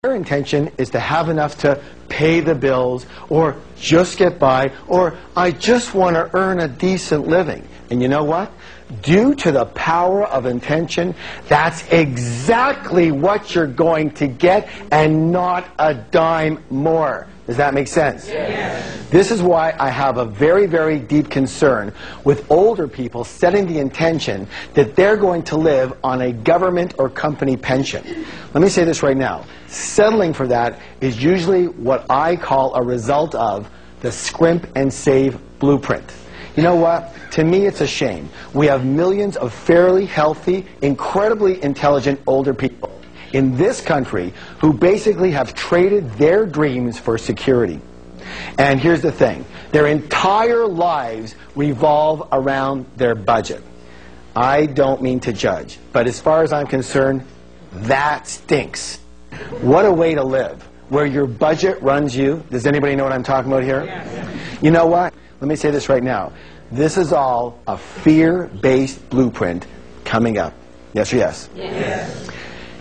Their intention is to have enough to pay the bills, or just get by, or I just want to earn a decent living. And you know what? Due to the power of intention, that's exactly what you're going to get, and not a dime more. Does that make sense? Yes. This is why I have a very, very deep concern with older people setting the intention that they're going to live on a government or company pension. Let me say this right now. Settling for that is usually what I call a result of the scrimp and save blueprint. You know what? To me, it's a shame. We have millions of fairly healthy, incredibly intelligent older people in this country who basically have traded their dreams for security. And here's the thing. Their entire lives revolve around their budget. I don't mean to judge, but as far as I'm concerned, that stinks. What a way to live, where your budget runs you. Does anybody know what I'm talking about here? Yes. You know what? Let me say this right now. This is all a fear-based blueprint coming up. Yes or yes? Yes.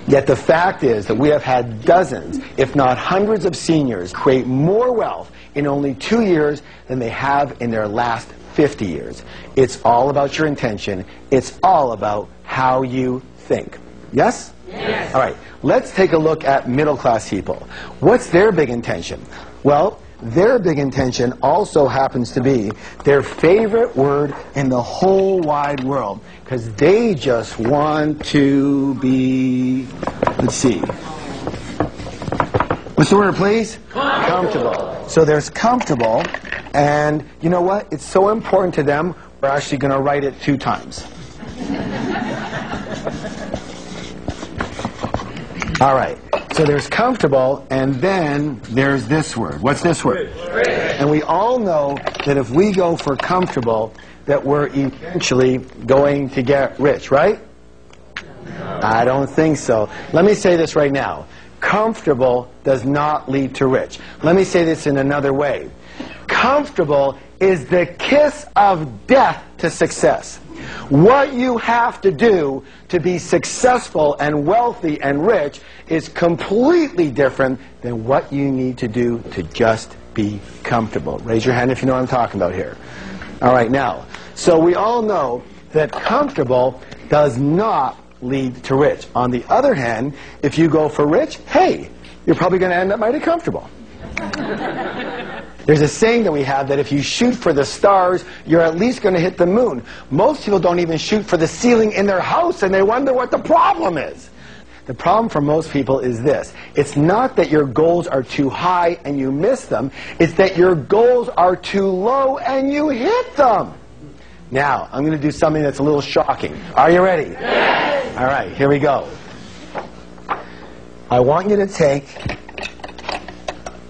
Yet the fact is that we have had dozens, if not hundreds of seniors create more wealth in only 2 years than they have in their last 50 years. It's all about your intention. It's all about how you think. Yes? Yes. All right. Let's take a look at middle-class people. What's their big intention? Well, their big intention also happens to be their favorite word in the whole wide world, because they just want to be, let's see. What's the word, please? Comfortable. So there's comfortable, and you know what? It's so important to them, we're actually going to write it 2 times. All right. So there's comfortable, and then there's this word. What's this word? Rich. And we all know that if we go for comfortable, that we're eventually going to get rich, right? No. I don't think so. Let me say this right now. Comfortable does not lead to rich. Let me say this in another way. Comfortable is the kiss of death to success. What you have to do to be successful and wealthy and rich is completely different than what you need to do to just be comfortable. Raise your hand if you know what I'm talking about here. All right, now, so we all know that comfortable does not lead to rich. On the other hand, if you go for rich, hey, you're probably going to end up mighty comfortable. There's a saying that we have that if you shoot for the stars, you're at least going to hit the moon. Most people don't even shoot for the ceiling in their house, and they wonder what the problem is. The problem for most people is this. It's not that your goals are too high and you miss them. It's that your goals are too low and you hit them. Now, I'm going to do something that's a little shocking. Are you ready? Yes. All right, here we go. I want you to take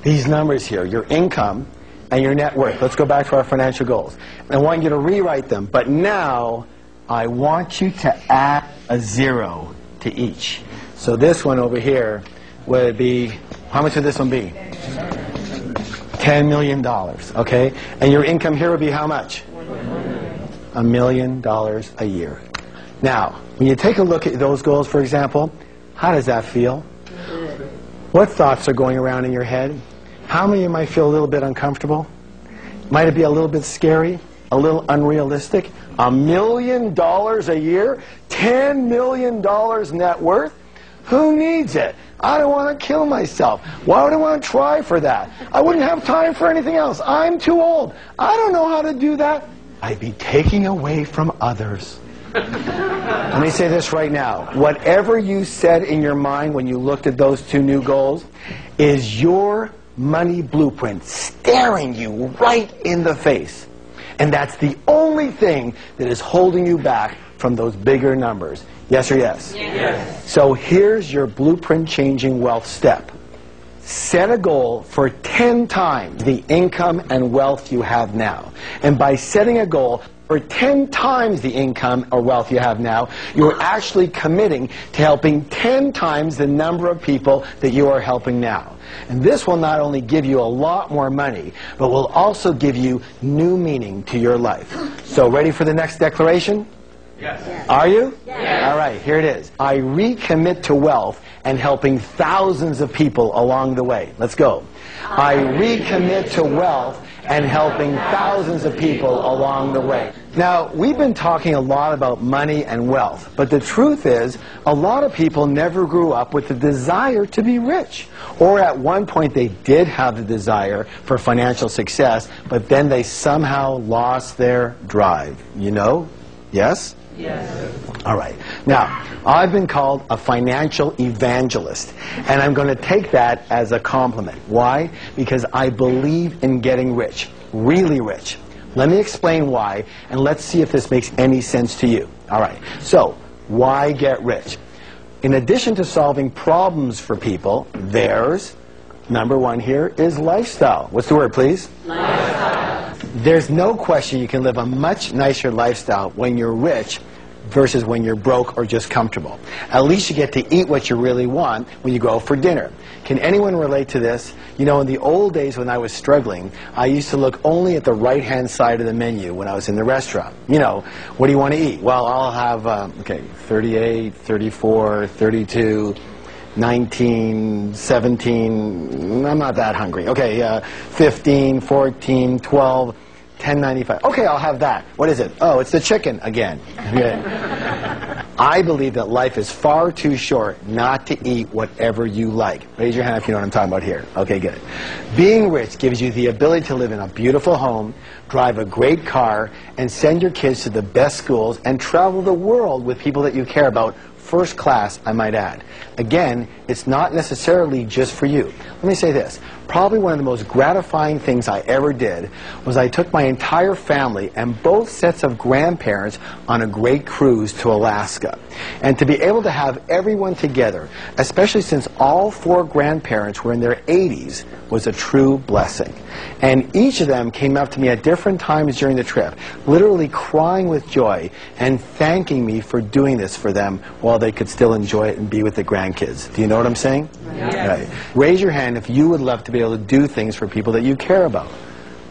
these numbers here, your income and your net worth. Let's go back to our financial goals. I want you to rewrite them, but now I want you to add a 0 to each. So this one over here would be, how much would this one be? $10 million, okay? And your income here would be how much? $1 million a year. Now, when you take a look at those goals, for example, how does that feel? What thoughts are going around in your head? How many of you might feel a little bit uncomfortable? Might it be a little bit scary? A little unrealistic? $1 million a year? $10 million net worth? Who needs it? I don't want to kill myself. Why would I want to try for that? I wouldn't have time for anything else. I'm too old. I don't know how to do that. I'd be taking away from others. Let me say this right now. Whatever you said in your mind when you looked at those 2 new goals is your money blueprint staring you right in the face. And that's the only thing that is holding you back from those bigger numbers. Yes or yes? Yes. So here's your blueprint-changing wealth step. Set a goal for 10 times the income and wealth you have now. And by setting a goal for 10 times the income or wealth you have now, you're actually committing to helping 10 times the number of people that you are helping now. And this will not only give you a lot more money, but will also give you new meaning to your life. So ready for the next declaration? Yes. Are you? Yes. All right, here it is. I recommit to wealth and helping thousands of people along the way. Let's go. I recommit to wealth and helping thousands of people along the way. Now, we've been talking a lot about money and wealth, but the truth is, a lot of people never grew up with the desire to be rich. Or at one point they did have the desire for financial success, but then they somehow lost their drive. You know? Yes? Yes. All right. Now, I've been called a financial evangelist, and I'm going to take that as a compliment. Why? Because I believe in getting rich, really rich. Let me explain why, and let's see if this makes any sense to you. All right. So, why get rich? In addition to solving problems for people, there's, number one here, is lifestyle. What's the word, please? Lifestyle. There's no question you can live a much nicer lifestyle when you're rich versus when you're broke or just comfortable. At least you get to eat what you really want when you go out for dinner. Can anyone relate to this? You know, in the old days when I was struggling, I used to look only at the right-hand side of the menu when I was in the restaurant. You know, what do you want to eat? Well, I'll have, 38, 34, 32, 19, 17, I'm not that hungry. Okay, 15, 14, 12, 10.95. Okay, I'll have that. What is it? Oh, it's the chicken again. I believe that life is far too short not to eat whatever you like. Raise your hand if you know what I'm talking about here. Okay, good. Being rich gives you the ability to live in a beautiful home, drive a great car, and send your kids to the best schools and travel the world with people that you care about. First class, I might add. Again, it's not necessarily just for you. Let me say this. Probably one of the most gratifying things I ever did was I took my entire family and both sets of grandparents on a great cruise to Alaska. And to be able to have everyone together, especially since all four grandparents were in their 80s, was a true blessing. And each of them came up to me at different times during the trip, literally crying with joy and thanking me for doing this for them while they could still enjoy it and be with the grandkids. Do you know what I'm saying? Yes. Right. Raise your hand if you would love to be able to do things for people that you care about.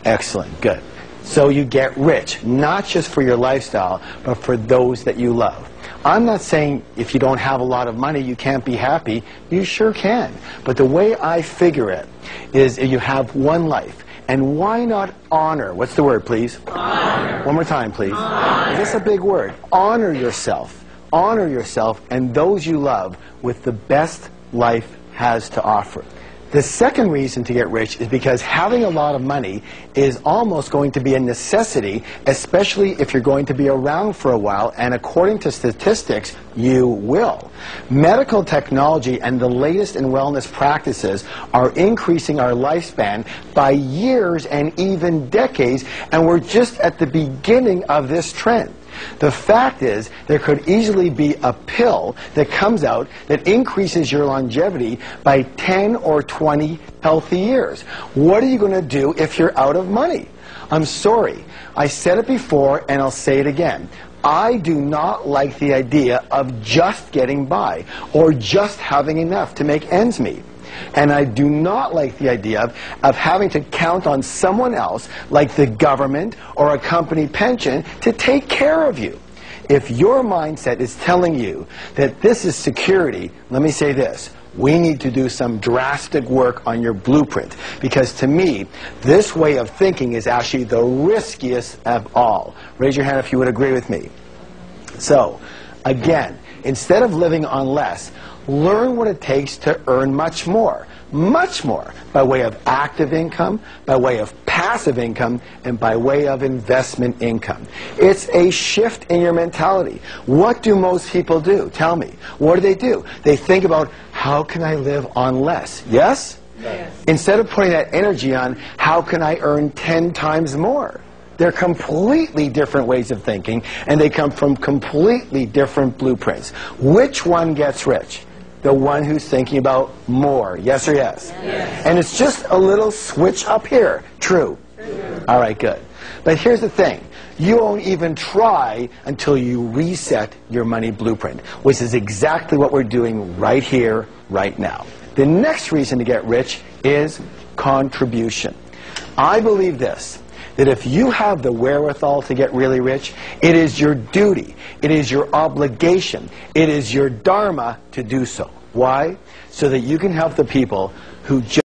Excellent. Good. So you get rich, not just for your lifestyle, but for those that you love. I'm not saying if you don't have a lot of money you can't be happy. You sure can. But the way I figure it is you have one life. And why not honor? What's the word, please? Honor. One more time, please. Honor. This is a big word. Honor yourself. Honor yourself and those you love with the best life has to offer. The second reason to get rich is because having a lot of money is almost going to be a necessity, especially if you're going to be around for a while, and according to statistics, you will. Medical technology and the latest in wellness practices are increasing our lifespan by years and even decades, and we're just at the beginning of this trend. The fact is, there could easily be a pill that comes out that increases your longevity by 10 or 20 healthy years. What are you going to do if you're out of money? I'm sorry. I said it before and I'll say it again. I do not like the idea of just getting by or just having enough to make ends meet. And I do not like the idea of having to count on someone else, like the government or a company pension, to take care of you. If your mindset is telling you that this is security, let me say this. We need to do some drastic work on your blueprint. Because to me, this way of thinking is actually the riskiest of all. Raise your hand if you would agree with me. So, again, instead of living on less, learn what it takes to earn much more, by way of active income, by way of passive income, and by way of investment income. It's a shift in your mentality. What do most people do? Tell me. What do? They think about, how can I live on less? Yes? Yes. Instead of putting that energy on, how can I earn 10 times more? They're completely different ways of thinking, and they come from completely different blueprints. Which one gets rich? The one who's thinking about more. Yes or yes? Yes. And it's just a little switch up here. True. True. All right, good. But here's the thing. You won't even try until you reset your money blueprint, which is exactly what we're doing right here, right now. The next reason to get rich is contribution. I believe this, that if you have the wherewithal to get really rich, it is your duty, it is your obligation, it is your dharma to do so. Why? So that you can help the people who just